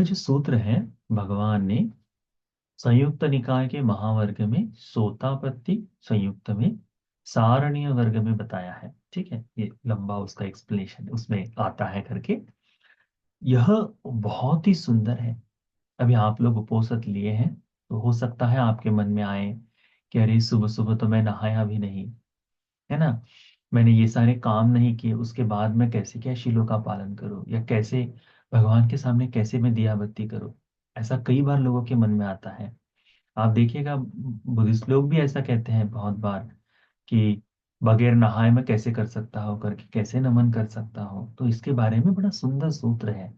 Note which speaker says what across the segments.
Speaker 1: यह जो सूत्र है भगवान ने संयुक्त निकाय के महावर्ग में सोतापत्ति संयुक्त में सारणीय वर्ग में बताया है। ठीक है, ये लंबा उसका एक्सप्लेनेशन उसमें आता है करके। यह बहुत ही सुंदर है। अभी आप लोग उपवास लिए हैं तो हो सकता है आपके मन में आए कि अरे सुबह सुबह तो मैं नहाया भी नहीं, है ना, मैंने ये सारे काम नहीं किए, उसके बाद मैं कैसे क्या शीलों का पालन करूं या कैसे भगवान के सामने कैसे मैं दिया बत्ती करूं। ऐसा कई बार लोगों के मन में आता है। आप देखिएगा बुद्धिस्ट लोग भी ऐसा कहते हैं बहुत बार कि बगैर नहाए मैं कैसे कर सकता हूँ करके, कैसे नमन कर सकता हूँ। तो इसके बारे में बड़ा सुंदर सूत्र है।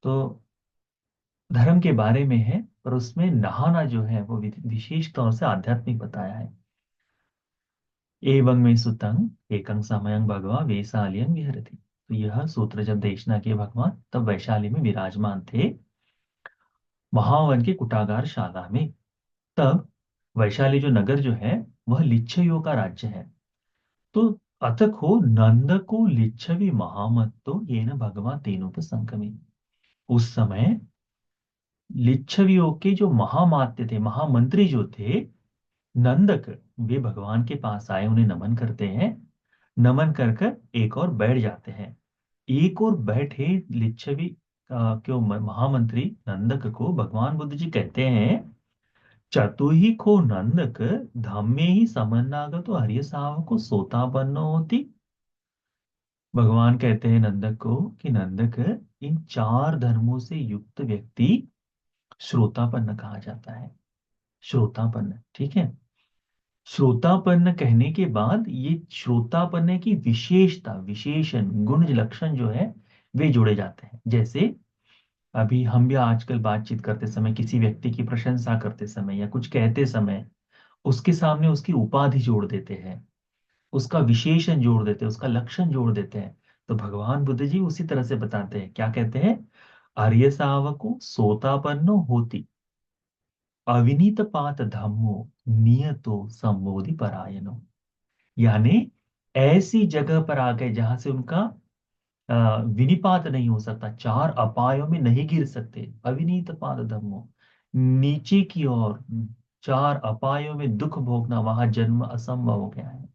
Speaker 1: तो धर्म के बारे में है, पर उसमें नहाना जो है वो विशेष तौर से आध्यात्मिक बताया है। एवं में सुतंग एकं समयं भगवा वैशालियं विहरति। तो यह सूत्र जब देशना किए भगवान तब वैशाली में विराजमान थे, महावन के कुटागार शाला में। तब वैशाली जो नगर जो है वह लिच्छवियों का राज्य है। तो अतको नंद को लिच्छवी महामत्तो ये न भगवान तीनों पर संक्रमी। उस समय लिच्छवियों के जो महामात्य थे, महामंत्री जो थे, नंदक, वे भगवान के पास आए, उन्हें नमन करते हैं। नमन कर कर एक और बैठ जाते हैं। एक और बैठे लिच्छवी क्यों महामंत्री नंदक को भगवान बुद्ध जी कहते हैं, चतुही को नंदक धम्मे ही समन्नागत तो हरिय साव को सोतापन्नो होती। भगवान कहते हैं नंदक को कि नंदक, इन चार धर्मों से युक्त व्यक्ति श्रोतापन्न कहा जाता है। श्रोतापन्न, ठीक है। श्रोतापन्न कहने के बाद ये श्रोतापन्न की विशेषता, विशेषण, गुण, लक्षण जो है वे जोड़े जाते हैं। जैसे अभी हम भी आजकल बातचीत करते समय किसी व्यक्ति की प्रशंसा करते समय या कुछ कहते समय उसके सामने उसकी उपाधि जोड़ देते हैं, उसका विशेषण जोड़ देते हैं, उसका लक्षण जोड़ देते हैं। तो भगवान बुद्ध जी उसी तरह से बताते हैं, क्या कहते हैं, आर्य सावको सोतापन्नो होती अविनीत पात धम्मो नियतो संबोधि परायणो। यानी ऐसी जगह पर आ गए जहां से उनका विनिपात नहीं हो सकता, चार अपायों में नहीं गिर सकते। अविनीत पाद धम्मो, नीचे की ओर चार अपायों में दुख भोगना, वहां जन्म असंभव हो गया है।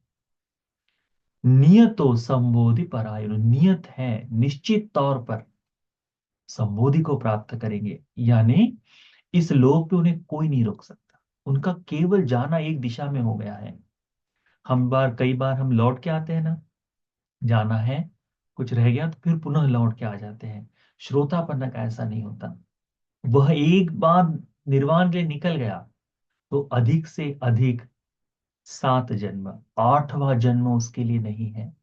Speaker 1: नियतो संबोधि परायण, नियत है, निश्चित तौर पर संबोधि को प्राप्त करेंगे। यानी इस लोक पे उन्हें कोई नहीं रोक सकता, उनका केवल जाना एक दिशा में हो गया है। कई बार हम लौट के आते हैं ना, जाना है, कुछ रह गया तो फिर पुनः लौट के आ जाते हैं। श्रोतापन्न का ऐसा नहीं होता। वह एक बार निर्वाण के लिए निकल गया तो अधिक से अधिक 7 जन्म, 8वां जन्म उसके लिए नहीं है।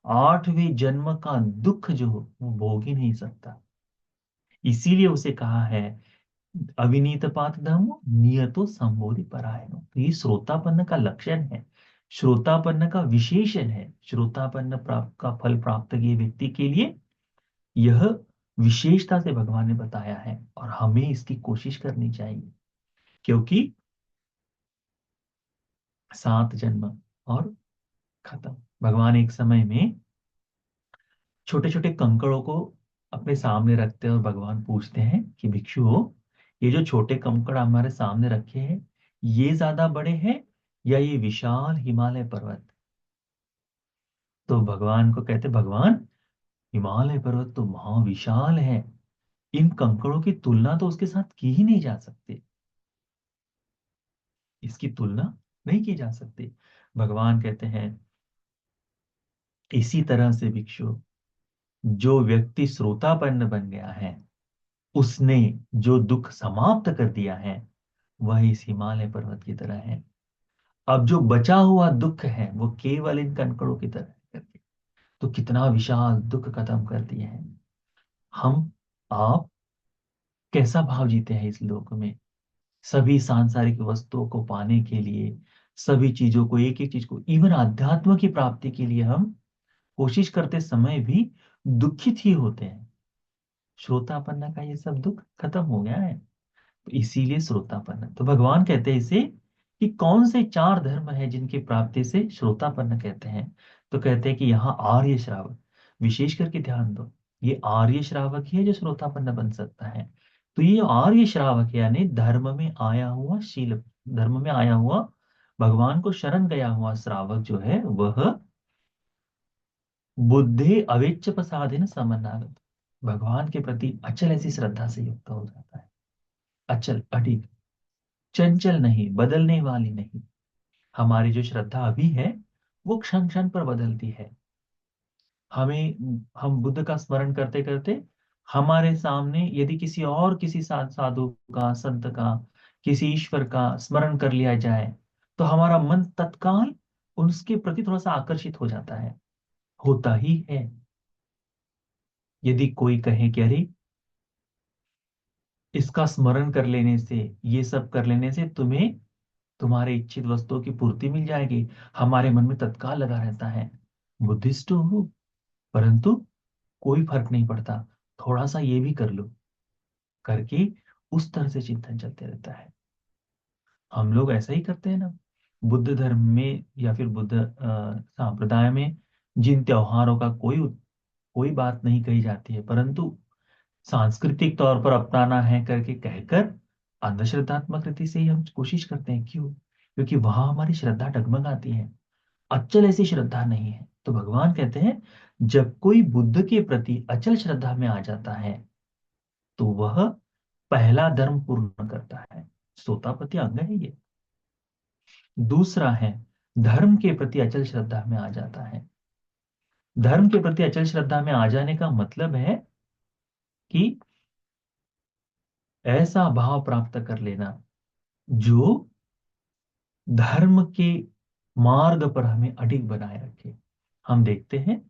Speaker 1: 8वें जन्म का दुख जो वो भोग ही नहीं सकता। इसीलिए उसे कहा है अविनीत पात धर्म नियतो संबोधि परायणो। तो ये श्रोतापन्न का लक्षण है, श्रोतापन्न का विशेषण है। श्रोतापन्न प्राप्त का फल प्राप्त किए व्यक्ति के लिए यह विशेषता से भगवान ने बताया है, और हमें इसकी कोशिश करनी चाहिए। क्योंकि 7 जन्म और खत्म। भगवान एक समय में छोटे छोटे कंकड़ों को अपने सामने रखते हैं और भगवान पूछते हैं कि भिक्षु हो, ये जो छोटे कंकड़ हमारे सामने रखे हैं ये ज्यादा बड़े हैं या ये विशाल हिमालय पर्वत। तो भगवान को कहते, भगवान हिमालय पर्वत तो महाविशाल है, इन कंकड़ों की तुलना तो उसके साथ की ही नहीं जा सकती, इसकी तुलना नहीं की जा सकती। भगवान कहते हैं इसी तरह से भिक्षु, जो व्यक्ति श्रोतापन्न बन गया है उसने जो दुख समाप्त कर दिया है वह इस हिमालय पर्वत की तरह है। अब जो बचा हुआ दुख है वो केवल इन कंकड़ों की तरह है करके। तो कितना विशाल दुख खत्म कर दिए हैं। हम, आप कैसा भाव जीते हैं इस लोक में, सभी सांसारिक वस्तुओं को पाने के लिए, सभी चीजों को, एक एक चीज को, इवन अध्यात्म की प्राप्ति के लिए हम कोशिश करते समय भी दुखित ही होते हैं। श्रोतापन्न का ये सब दुख खत्म हो गया है, तो इसीलिए श्रोतापन्न। तो भगवान कहते हैं इसे कि कौन से 4 धर्म है जिनकी प्राप्ति से श्रोतापन्न कहते हैं। तो कहते हैं कि यहाँ आर्य श्रावक, विशेष करके ध्यान दो, ये आर्य श्रावक ही है जो श्रोतापन्न बन सकता है। तो ये आर्य श्रावक यानी धर्म में आया हुआ, भगवान को शरण गया हुआ श्रावक जो है वह बुद्धि अविच्छ प्रसादेन समन्नागत, भगवान के प्रति अचल ऐसी श्रद्धा से युक्त हो जाता है। अचल, अडिग, चंचल नहीं, बदलने वाली नहीं। हमारी जो श्रद्धा अभी है वो क्षण क्षण पर बदलती है। हम बुद्ध का स्मरण करते करते हमारे सामने यदि किसी साधु का, संत का, किसी ईश्वर का स्मरण कर लिया जाए तो हमारा मन तत्काल उसके प्रति थोड़ा सा आकर्षित हो जाता है, होता ही है। यदि कोई कहे कि अरे इसका स्मरण कर लेने से, ये सब कर लेने से तुम्हें तुम्हारे इच्छित वस्तुओं की पूर्ति मिल जाएगी, हमारे मन में तत्काल लगा रहता है बुद्धिस्ट हो, परंतु कोई फर्क नहीं पड़ता, थोड़ा सा ये भी कर लो करके उस तरह से चिंतन चलते रहता है। हम लोग ऐसा ही करते हैं ना, बुद्ध धर्म में या फिर बुद्ध संप्रदाय में जिन त्योहारों का कोई बात नहीं कही जाती है, परंतु सांस्कृतिक तौर पर अपनाना है करके कहकर अंधश्रद्धात्मक रीति से ही हम कोशिश करते हैं। क्यों? क्योंकि वहां हमारी श्रद्धा डगमगाती है, अचल ऐसी श्रद्धा नहीं है। तो भगवान कहते हैं जब कोई बुद्ध के प्रति अचल श्रद्धा में आ जाता है तो वह पहला धर्म पूर्ण करता है। सोतापति अंग है ये। दूसरा है धर्म के प्रति अचल श्रद्धा में आ जाता है। धर्म के प्रति अचल श्रद्धा में आ जाने का मतलब है कि ऐसा भाव प्राप्त कर लेना जो धर्म के मार्ग पर हमें अडिग बनाए रखे। हम देखते हैं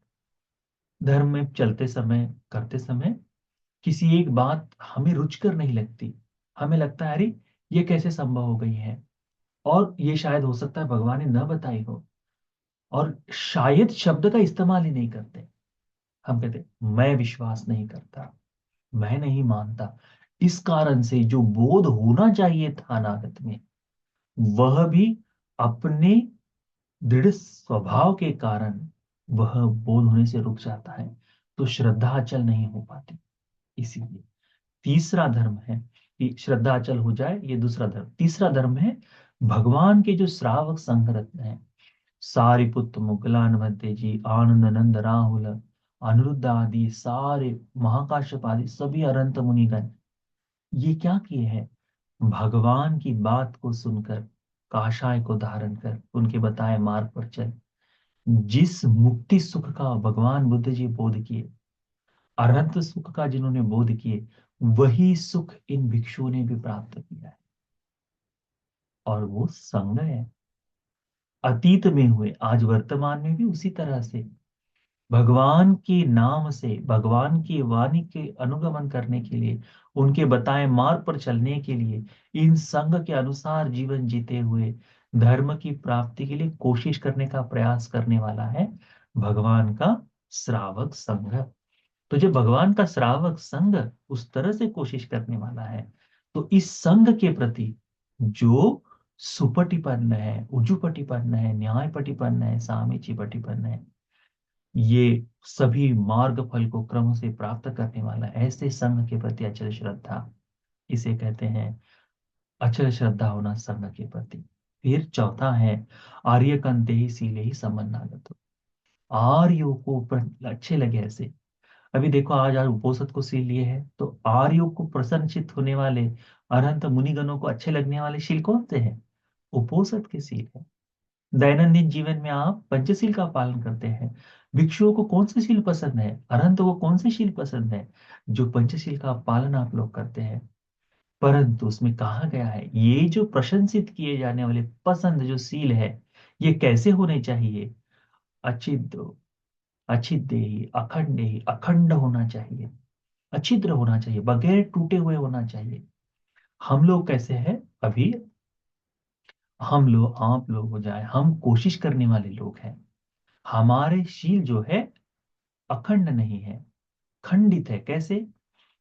Speaker 1: धर्म में चलते समय, करते समय किसी एक बात हमें रुचकर नहीं लगती, हमें लगता है अरे ये कैसे संभव हो गई है, और ये शायद हो सकता है भगवान ने न बताई हो, और शायद शब्द का इस्तेमाल ही नहीं करते। हम कहते मैं विश्वास नहीं करता, मैं नहीं मानता। इस कारण से जो बोध होना चाहिए था अनागत में, वह भी अपने दृढ़ स्वभाव के कारण वह बोध होने से रुक जाता है। तो श्रद्धा अचल नहीं हो पाती। इसीलिए तीसरा धर्म है कि श्रद्धा अचल हो जाए, ये दूसरा धर्म। तीसरा धर्म है भगवान के जो श्रावक संघ रत्न है, सारिपुत्र, मुगलान मध्य जी, आनंद नंद, राहुल, अनिरुद्ध आदि सारे, महाकाश्यप आदि सभी अनंत मुनिगण, ये क्या किए हैं? भगवान की बात को सुनकर, काषाय को धारण कर उनके बताए मार्ग पर चल, जिस मुक्ति सुख का भगवान बुद्ध जी बोध किए, अनंत सुख का जिन्होंने बोध किए, वही सुख इन भिक्षुओं ने भी प्राप्त किया है। और वो संग है, अतीत में हुए, आज वर्तमान में भी उसी तरह से भगवान के नाम से, भगवान की वाणी के अनुगमन करने के लिए, उनके बताए मार्ग पर चलने के लिए, इन संघ के अनुसार जीवन जीते हुए धर्म की प्राप्ति के लिए कोशिश करने का प्रयास करने वाला है भगवान का श्रावक संघ। तो जब भगवान का श्रावक संघ उस तरह से कोशिश करने वाला है, तो इस संघ के प्रति जो सुपटिपन्न है, उजुपटिपन्न है, न्यायपटिपन्न है, सामीचीपटिपन्न है, ये सभी मार्ग फल को क्रम से प्राप्त करने वाला ऐसे संघ के प्रति अचल श्रद्धा, इसे कहते हैं अचल श्रद्धा होना संघ के प्रति। फिर चौथा है आर्यकंते ही सीले ही समन्नागत। आर्यों को अच्छे लगे ऐसे। अभी देखो आज आज उपोषद को सील लिए है, तो आर्यों को प्रसन्नचित होने वाले, अनंत मुनिगणों को अच्छे लगने वाले शील कौन से हैं? उपोषद के शील है। दैनंदिन जीवन में आप पंचशील का पालन करते हैं, भिक्षुओं को कौन से शील पसंद है, अरहंत को कौन से शील पसंद है? जो पंचशील का पालन आप लोग करते हैं। परंतु उसमें कहा गया है ये जो प्रशंसित किए जाने वाले पसंद जो शील है, ये कैसे होने चाहिए? अचिद्र, अछिद्देही, अखंडेही, अखंड होना चाहिए, अछिद्र होना चाहिए, बगैर टूटे हुए होना चाहिए। हम लोग कैसे हैं अभी? हम लोग, आप लोग हो जाए, हम कोशिश करने वाले लोग हैं, हमारे शील जो है अखंड नहीं है, खंडित है। कैसे?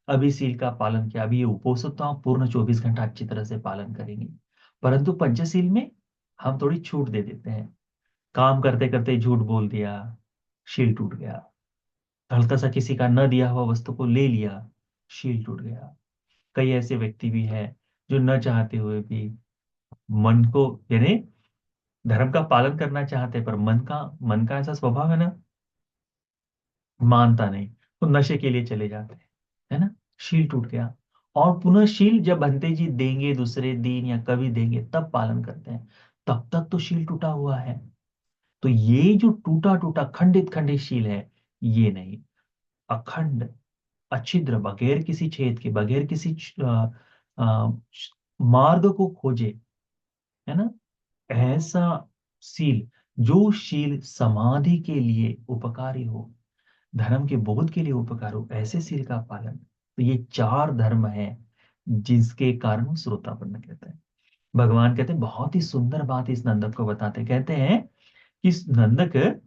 Speaker 1: अभी शील का पालन किया, अभी ये उपोषित तो हम पूर्ण 24 घंटा अच्छी तरह से पालन करेंगे, परंतु पंचशील में हम थोड़ी छूट दे देते हैं, काम करते करते झूठ बोल दिया, शील टूट गया। हल्का सा किसी का न दिया हुआ वस्तु को ले लिया, शील टूट गया। कई ऐसे व्यक्ति भी हैं जो न चाहते हुए भी मन को, यानी धर्म का पालन करना चाहते हैं, पर मन का ऐसा स्वभाव है ना, मानता नहीं, तो नशे के लिए चले जाते हैं, है ना। शील टूट गया, और पुनः शील जब भंते जी देंगे दूसरे दिन या कभी देंगे तब पालन करते हैं, तब तक तो शील टूटा हुआ है। तो ये जो टूटा टूटा खंडित खंडित शील है, ये नहीं, अखंड अच्छिद्र, बगैर किसी छेद के, बगैर किसी अ, मार्ग को खोजे, है ना, ऐसा शील, जो शील समाधि के लिए उपकारी हो, धर्म के बोध के लिए उपकार हो, ऐसे शील का पालन। तो ये चार धर्म है जिसके कारण वो श्रोतापन्न कहते हैं। भगवान कहते हैं, बहुत ही सुंदर बात इस नंदक को बताते, कहते हैं कि इस नंदक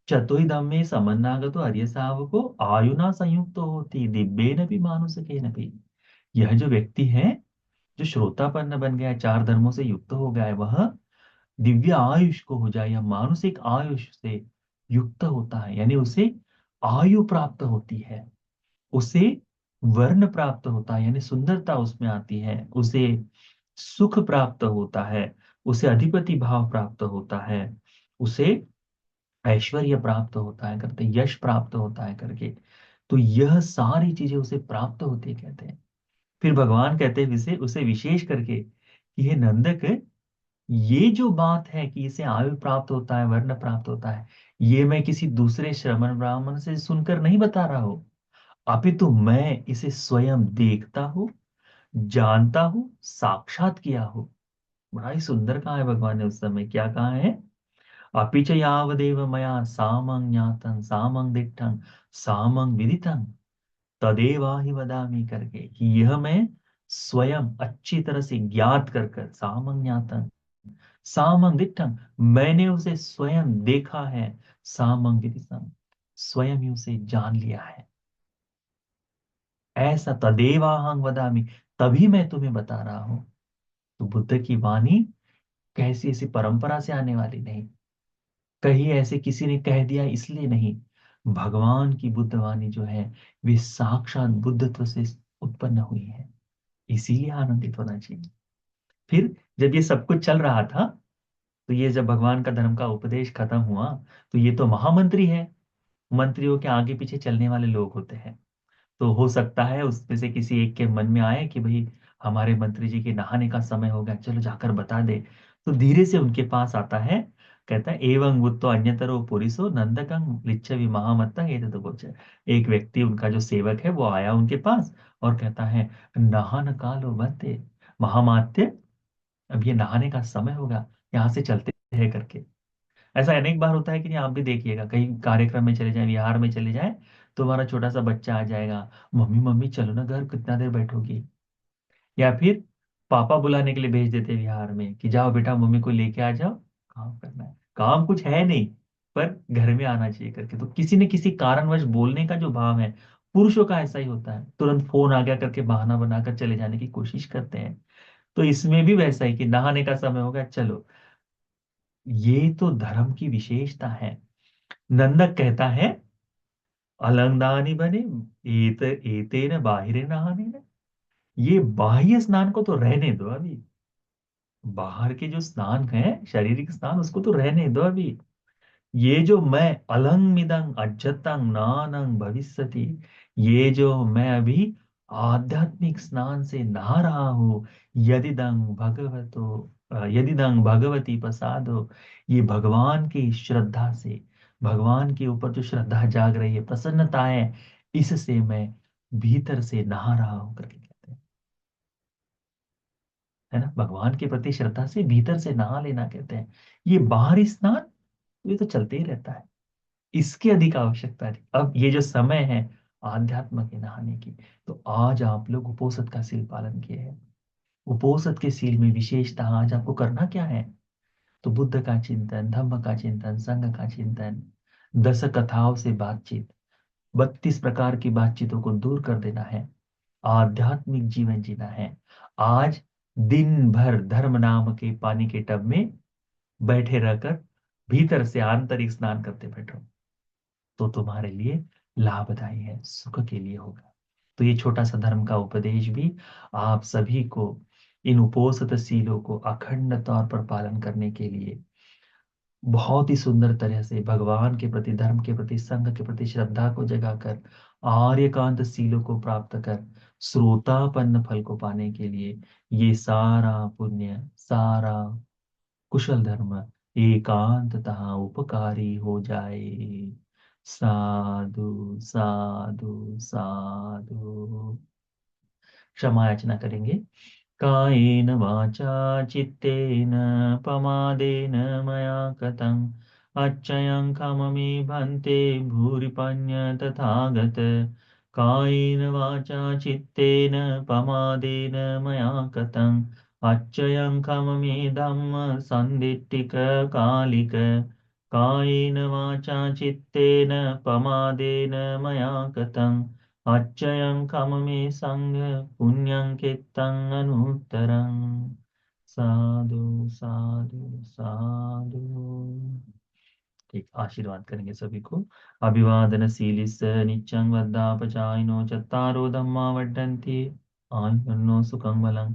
Speaker 1: चतुर्धम में समन्नागतो आर्य सावको आयुना संयुक्त होती दिव्य न भी मानुष के न भी। यह जो व्यक्ति है, जो श्रोतापन्न बन गया है, चार धर्मों से युक्त हो गया है, वह दिव्य आयुष को हो जाए या मानसिक आयुष से युक्त होता है, यानी उसे आयु प्राप्त होती है, उसे वर्ण प्राप्त होता है, यानी सुंदरता उसमें आती है, उसे सुख प्राप्त होता है, उसे अधिपति भाव प्राप्त होता है, उसे ऐश्वर्य प्राप्त होता है करते, यश प्राप्त होता है करके। तो यह सारी चीजें उसे प्राप्त होती है कहते हैं। फिर भगवान कहते हैं उसे उसे विशेष करके कि हे नंदक, ये जो बात है कि इसे आयु प्राप्त होता है, वर्ण प्राप्त होता है, ये मैं किसी दूसरे श्रमण ब्राह्मण से सुनकर नहीं बता रहा हूं, अपितु मैं इसे स्वयं देखता हूँ, जानता हूँ, साक्षात किया हूँ। बड़ा ही सुंदर कहा है भगवान ने उस समय, क्या कहा है, अपि च यावदेव मया सामं ज्ञातं सामं दिट्ठं सामं विदितं तदेवाहि वदामि करके, कि यह मैं स्वयं अच्छी तरह से ज्ञात कर कर, सामं ज्ञातं सामं दिट्ठं, मैंने उसे स्वयं देखा है, सामं विदितं, स्वयं ही उसे जान लिया है, ऐसा तदेवाहं वदामि, तभी मैं तुम्हें बता रहा हूं। तो बुद्ध की वाणी कैसी ऐसी परंपरा से आने वाली नहीं, कहीं ऐसे किसी ने कह दिया इसलिए नहीं, भगवान की बुद्ध वाणी जो है, वे साक्षात बुद्धत्व से उत्पन्न हुई है, इसीलिए आनंदित होना चाहिए। फिर जब ये सब कुछ चल रहा था, तो ये जब भगवान का धर्म का उपदेश खत्म हुआ, तो ये तो महामंत्री है, मंत्रियों के आगे पीछे चलने वाले लोग होते हैं, तो हो सकता है उसमें से किसी एक के मन में आए कि भाई हमारे मंत्री जी के नहाने का समय हो गया, चलो जाकर बता दे। तो धीरे से उनके पास आता है, कहता है एवं वुत्तो अन्यतरो पुरिसो नंदकं लिच्छवि महामत्तंग एतत् गोचर। एक व्यक्ति उनका जो सेवक है वो आया उनके पास और कहता है, नहान कालो बंते महामात्य, अब ये नहाने का समय होगा, यहाँ से चलते हैं करके। ऐसा अनेक बार होता है कि नहीं, आप भी देखिएगा, कहीं कार्यक्रम में चले जाए, विहार में चले जाए, तो हमारा छोटा सा बच्चा आ जाएगा, मम्मी मम्मी चलो ना घर, कितना देर बैठोगी। या फिर पापा बुलाने के लिए भेज देते हैं विहार में कि जाओ बेटा मम्मी को लेके आ जाओ, काम करना है, काम कुछ है नहीं, पर घर में आना चाहिए करके। तो किसी न किसी कारणवश बोलने का जो भाव है, पुरुषों का ऐसा ही होता है, तुरंत फोन आ गया करके बहाना बनाकर चले जाने की कोशिश करते हैं। तो इसमें भी वैसा ही कि नहाने का समय हो गया, चलो। ये तो धर्म की विशेषता है। नंदक कहता है, अलंगदानी बने एते न बाहिरे नहाने न, ये बाह्य स्नान को तो रहने दो अभी, बाहर के जो स्नान है, शारीरिक स्नान, उसको तो रहने दो अभी। ये जो मैं अलंग मिदंग अज्जतंग नानंग भविष्यति, ये जो मैं अभी आध्यात्मिक स्नान से नहा रहा हूँ, यदिदंग भगवती प्रसादो, ये भगवान की श्रद्धा से, भगवान के ऊपर जो श्रद्धा जाग रही है, प्रसन्नता है, इससे मैं भीतर से नहा रहा हूं करके कहते हैं, है ना, भगवान के प्रति श्रद्धा से भीतर से नहा लेना कहते हैं। ये बाहरी स्नान, ये तो चलते ही रहता है, इसकी अधिक आवश्यकता नहीं। अब ये जो समय है आध्यात्म के नहाने की, तो आज आप लोग उपोषद का सील पालन किए हैं। उपोषद के सील में विशेषता आज आपको करना क्या है, तो बुद्ध का चिंतन, धम्म का चिंतन, संघ का चिंतन, दस कथाओं से बातचीत, 32 प्रकार की बातचीतों को दूर कर देना है, आध्यात्मिक जीवन जीना है। आज दिन भर धर्म नाम के पानी के टब में बैठे रहकर भीतर से आंतरिक स्नान करते बैठो, तो तुम्हारे लिए लाभदायी है, सुख के लिए होगा। तो ये छोटा सा धर्म का उपदेश भी आप सभी को इन उपोसत शीलों को अखंड तौर पर पालन करने के लिए बहुत ही सुंदर तरह से भगवान के प्रति, धर्म के प्रति, संघ के प्रति श्रद्धा को जगाकर आर्यकांत शीलों को प्राप्त कर श्रोतापन्न फल को पाने के लिए ये सारा पुण्य, सारा कुशल धर्म एकांततः उपकारी हो जाए। साधु साधु साधु। क्षमा याचना करेंगे। कायेन वाचा चित्तेन प्रमादेन मया कृतं अच्छयं खममे भन्ते भूरिपन्य तथागत। कायेन वाचा चित्तेन प्रमादेन मया कृतं अच्छयं खममे धम्म सन्दिट्टिक कालिक। कायेन वाचा चित्तेन प्रमादेन मया कृतं अच्छयं खममे संग पुण्यं कित्तं अनुत्तरं। साधु साधु साधु। ठीक, आशीर्वाद करेंगे सभी को। अभिवादनशीलिस् नित्यं वद्दापचाइनो चत्तारो धम्मा वर्धन्ति आयुर्नो सुखं बलम्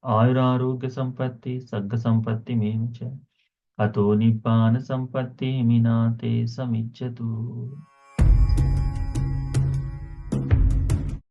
Speaker 1: आयुरारोग्य संपत्ति सग्ग संपत्ति में च अतो निब्बान संपत्ति मिनाते समिच्छतु।